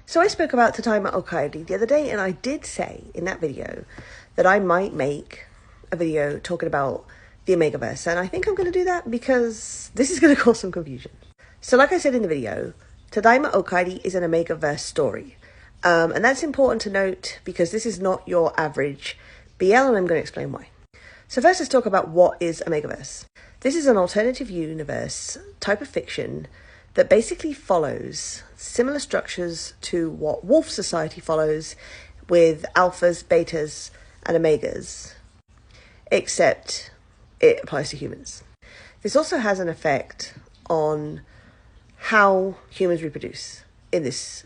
So I spoke about Tadaima Okaidi the other day, and I did say in that video that I might make a video talking about the Omegaverse, and I think I'm going to do that because this is going to cause some confusion. So like I said in the video, Tadaima Okaidi is an Omegaverse story, and that's important to note because this is not your average BL, and I'm going to explain why. So first, let's talk about what is Omegaverse. This is an alternative universe type of fiction that basically follows similar structures to what Wolf Society follows, with alphas, betas, and omegas, except it applies to humans. This also has an effect on how humans reproduce in this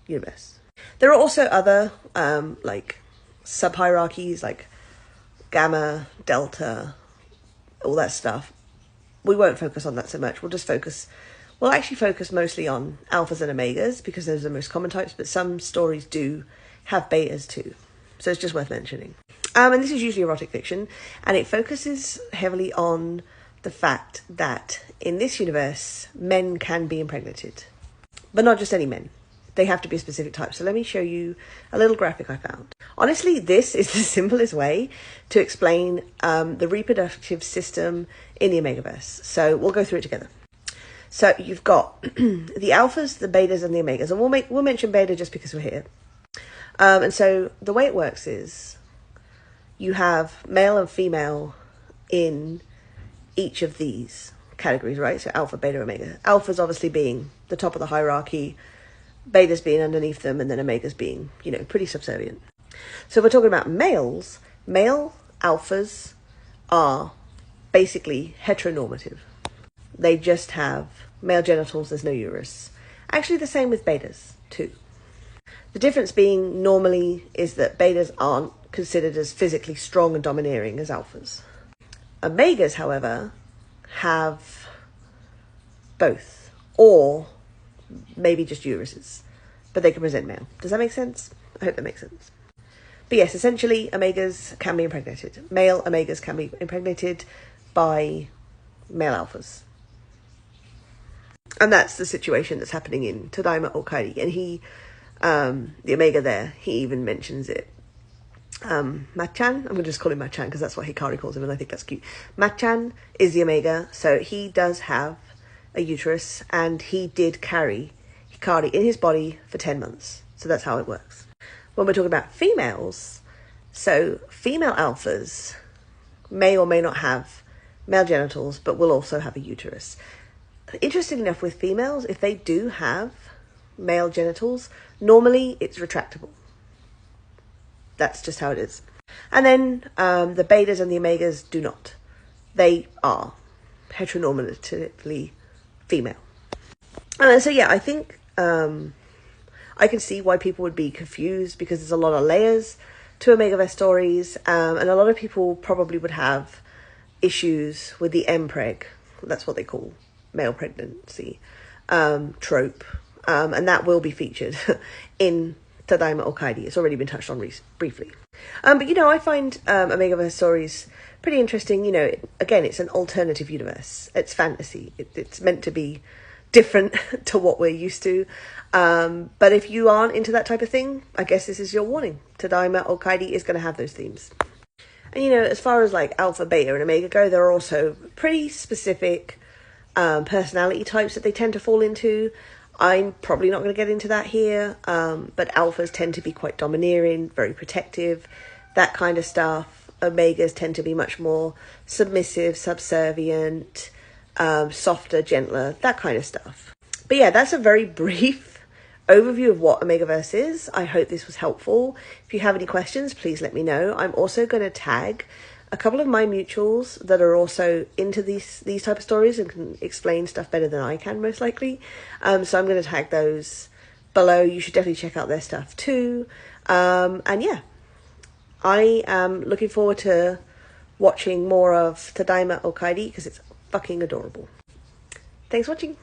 universe. There are also other like sub-hierarchies like gamma, delta, all that stuff. We won't focus on that so much. We'll actually focus mostly on alphas and omegas because those are the most common types, but some stories do have betas too. So it's just worth mentioning. And this is usually erotic fiction, and it focuses heavily on the fact that in this universe, men can be impregnated, but not just any men. They have to be a specific type. So let me show you a little graphic I found. Honestly, this is the simplest way to explain the reproductive system in the Omegaverse. So we'll go through it together. So you've got the alphas, the betas, and the omegas. And we'll mention beta just because we're here. And so the way it works is you have male and female in each of these categories, right? So alpha, beta, omega. Alphas obviously being the top of the hierarchy, betas being underneath them, and then omegas being, pretty subservient. So if we're talking about males, male alphas are basically heteronormative. They just have male genitals, there's no uterus. Actually, the same with betas too. The difference being normally is that betas aren't considered as physically strong and domineering as alphas. Omegas, however, have both, or maybe just uteruses, but they can present male. Does that make sense? I hope that makes sense. But yes, essentially, omegas can be impregnated. Male omegas can be impregnated by male alphas. And that's the situation that's happening in Tadaima Okaidi. And he, the omega there, he even mentions it. Machan, I'm going to just call him Machan because that's what Hikari calls him, and I think that's cute. Machan is the omega, so he does have a uterus, and he did carry Hikari in his body for 10 months. So that's how it works. When we're talking about females, so female alphas may or may not have male genitals, but will also have a uterus. Interesting enough, with females, if they do have male genitals, normally it's retractable. That's just how it is. And then the betas and the omegas do not. They are heteronormatively female. So yeah, I think I can see why people would be confused because there's a lot of layers to Omegaverse stories, and a lot of people probably would have issues with the mpreg, that's what they call male pregnancy trope, and that will be featured in Tadaima Okaidi. It's already been touched on briefly. But I find Omegaverse stories pretty interesting. Again, it's an alternative universe. It's fantasy. It's meant to be different to what we're used to. But if you aren't into that type of thing, I guess this is your warning. Tadaima Okaidi is going to have those themes. And as far as like alpha, beta, and omega go, there are also pretty specific personality types that they tend to fall into. I'm probably not going to get into that here, but alphas tend to be quite domineering, very protective, that kind of stuff. Omegas tend to be much more submissive, subservient, softer, gentler, that kind of stuff. But yeah, that's a very brief overview of what Omegaverse is. I hope this was helpful. If you have any questions, please let me know. I'm also going to tag a couple of my mutuals that are also into these type of stories and can explain stuff better than I can, most likely. So I'm going to tag those below. You should definitely check out their stuff too. And yeah, I am looking forward to watching more of Tadaima Okaidi because it's fucking adorable. Thanks for watching.